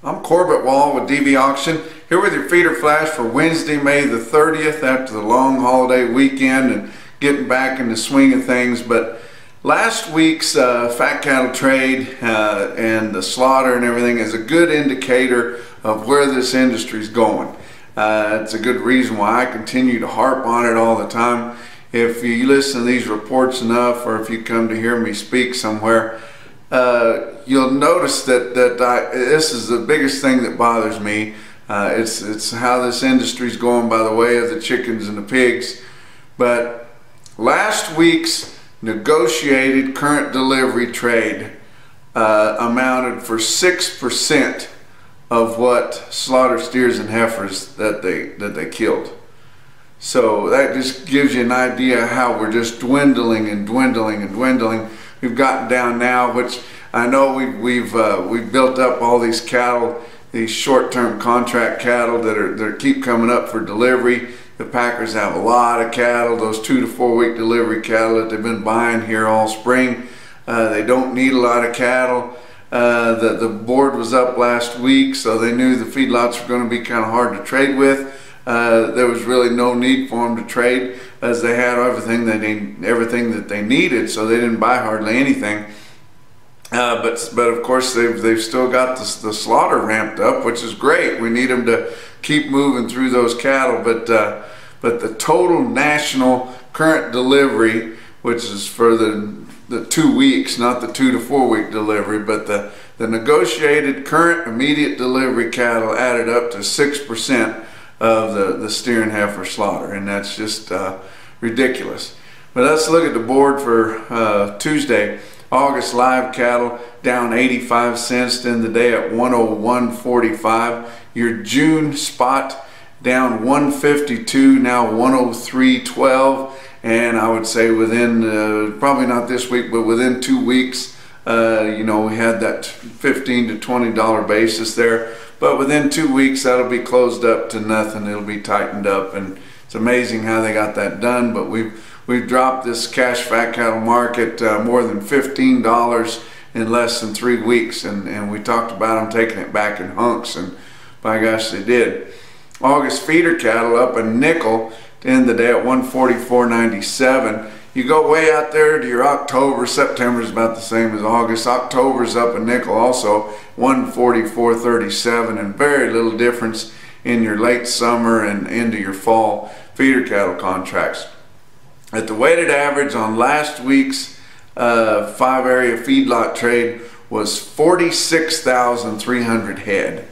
I'm Corbett Wall with DV Auction, here with your feeder flash for Wednesday, May the 30th, after the long holiday weekend and getting back in the swing of things. But last week's fat cattle trade and the slaughter and everything is a good indicator of where this industry is going. It's a good reason why I continue to harp on it all the time. If you listen to these reports enough, or if you come to hear me speak somewhere, you'll notice that this is the biggest thing that bothers me. It's how this industry is going by the way of the chickens and the pigs. But last week's negotiated current delivery trade amounted for 6% of what slaughter steers and heifers that they killed. So that just gives you an idea how we're just dwindling and dwindling and dwindling. We've gotten down now, which I know we've built up all these cattle, these short-term contract cattle that keep coming up for delivery. The packers have a lot of cattle, those 2 to 4 week delivery cattle that they've been buying here all spring. They don't need a lot of cattle. The board was up last week, so they knew the feedlots were going to be kind of hard to trade with. There was really no need for them to trade, as they had everything that they needed, so they didn't buy hardly anything. But of course they've still got the slaughter ramped up, which is great. We need them to keep moving through those cattle. But the total national current delivery, which is for the 2 weeks, not the 2 to 4 week delivery, but the negotiated current immediate delivery cattle added up to 6% of the steer and heifer slaughter, and that's just ridiculous. But let's look at the board for Tuesday. August live cattle down 85 cents to end the day at 101.45. Your June spot down 152, now 103.12. And I would say within, probably not this week, but within 2 weeks, you know, we had that $15 to $20 basis there. But within 2 weeks, that'll be closed up to nothing. It'll be tightened up, and it's amazing how they got that done. But we've dropped this cash fat cattle market more than $15 in less than 3 weeks, and we talked about them taking it back in hunks, and by gosh, they did. August feeder cattle up a nickel to end the day at 144.97. You go way out there to your October. September is about the same as August. October's up a nickel also, 144.37, and very little difference in your late summer and into your fall feeder cattle contracts. At the weighted average on last week's 5-area feedlot trade was 46,300 head.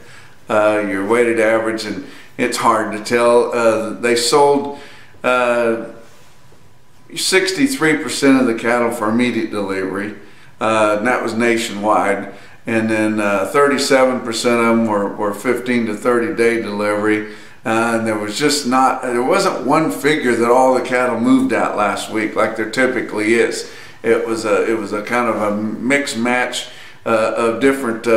Your weighted average, and it's hard to tell. They sold 63% of the cattle for immediate delivery, and that was nationwide, and then 37% of them were 15 to 30 day delivery. And there wasn't one figure that all the cattle moved at last week like there typically is. It was a kind of a mixed match of different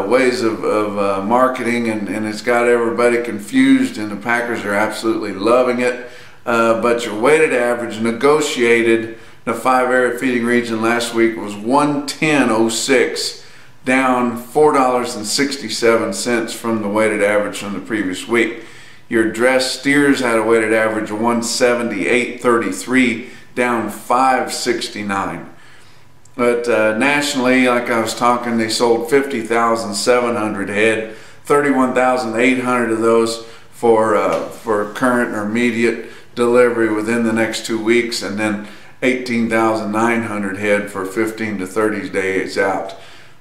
ways of marketing, and it's got everybody confused, and the packers are absolutely loving it. But your weighted average negotiated the 5-area feeding region last week was 110.06, down $4.67 from the weighted average from the previous week. Your dressed steers had a weighted average of 178.33, down $5.69. But nationally, like I was talking, they sold 50,700 head, 31,800 of those for current or immediate delivery within the next 2 weeks, and then 18,900 head for 15 to 30 days out.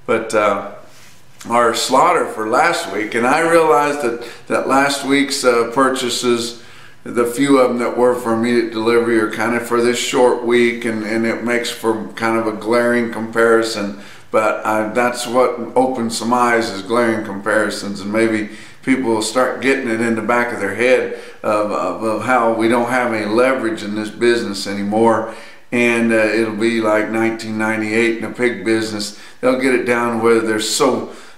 But our slaughter for last week, and I realized that last week's purchases, the few of them that were for immediate delivery, are kind of for this short week, and it makes for kind of a glaring comparison. But that's what opened some eyes, is glaring comparisons, and maybe people will start getting it in the back of their head of how we don't have any leverage in this business anymore. And it'll be like 1998 in the pig business. They'll get it down where there's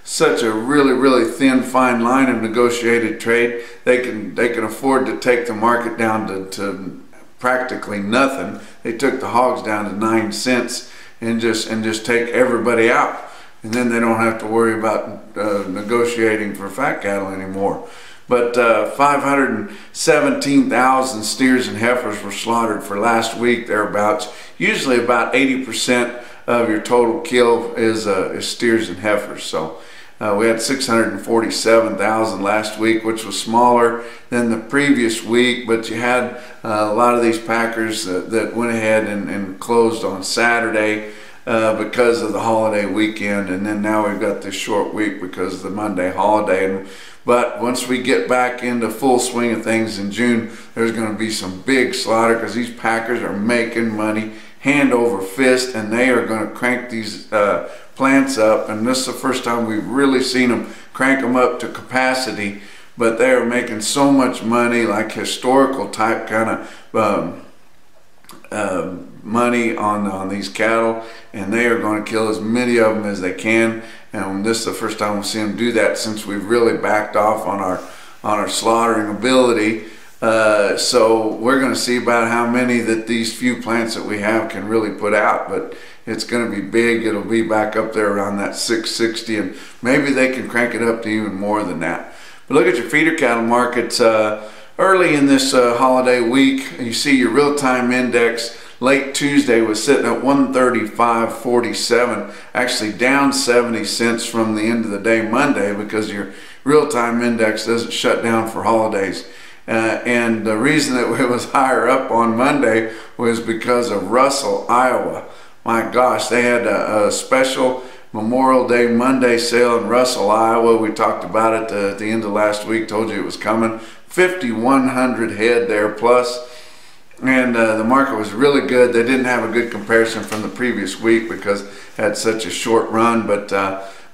such a really thin fine line of negotiated trade. They can afford to take the market down to practically nothing. They took the hogs down to 9 cents and just take everybody out. and then they don't have to worry about negotiating for fat cattle anymore. But 517,000 steers and heifers were slaughtered for last week, thereabouts. Usually about 80% of your total kill is steers and heifers. So we had 647,000 last week, which was smaller than the previous week, but you had a lot of these packers that went ahead and closed on Saturday because of the holiday weekend, and then now we've got this short week because of the Monday holiday. But once we get back into full swing of things in June, there's going to be some big slaughter because these packers are making money hand over fist, and they are going to crank these plants up. And this is the first time we've really seen them crank them up to capacity, but they are making so much money, like historical type kind of money on these cattle, and they are going to kill as many of them as they can. And this is the first time we've seen them do that since we've really backed off on our slaughtering ability. So we're going to see about how many that these few plants that we have can really put out, but it's going to be big. It'll be back up there around that 660, and maybe they can crank it up to even more than that. But look at your feeder cattle markets. Early in this holiday week, you see your real-time index late Tuesday was sitting at 135.47, actually down 70 cents from the end of the day Monday because your real-time index doesn't shut down for holidays. And the reason that it was higher up on Monday was because of Russell, Iowa. My gosh, they had a special Memorial Day Monday sale in Russell, Iowa. We talked about it at the end of last week, told you it was coming. 5,100 head there plus. And the market was really good. They didn't have a good comparison from the previous week because it had such a short run, but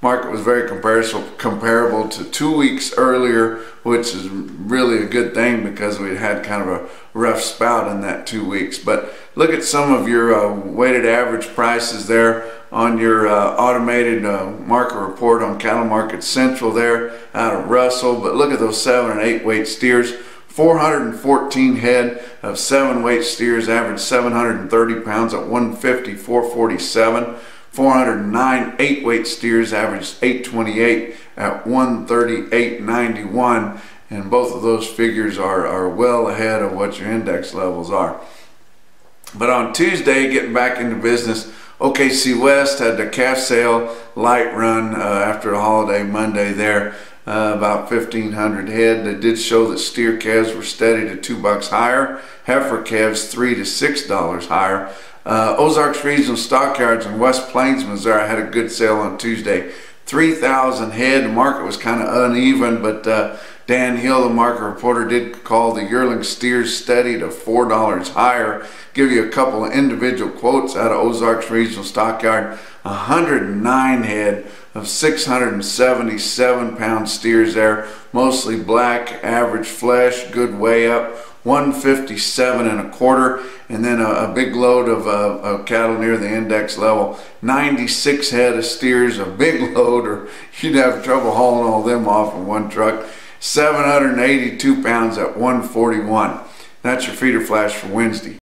market was very comparable to 2 weeks earlier, which is really a good thing because we had kind of a rough spout in that 2 weeks. But look at some of your weighted average prices there on your automated market report on Cattle Market Central there out of Russell. But look at those 7 and 8 weight steers. 414 head of 7 weight steers averaged 730 pounds at 150.447. 409 8 weight steers averaged 828 at 138.91, and both of those figures are well ahead of what your index levels are. But on Tuesday, getting back into business, OKC West had the calf sale light run after the holiday Monday there. About 1,500 head. They did show that steer calves were steady to $2 higher, heifer calves $3 to $6 higher. Ozarks Regional Stockyards in West Plains, Missouri had a good sale on Tuesday. 3,000 head. The market was kind of uneven, but Dan Hill, the market reporter, did call the yearling steers steady to $4 higher. Give you a couple of individual quotes out of Ozarks Regional Stockyard. 109 head of 677 pound steers there, mostly black, average flesh, good weigh up, 157 1/4, and then a big load of cattle near the index level. 96 head of steers, a big load, or you'd have trouble hauling all them off in one truck. 782 pounds at 141. That's your feeder flash for Wednesday.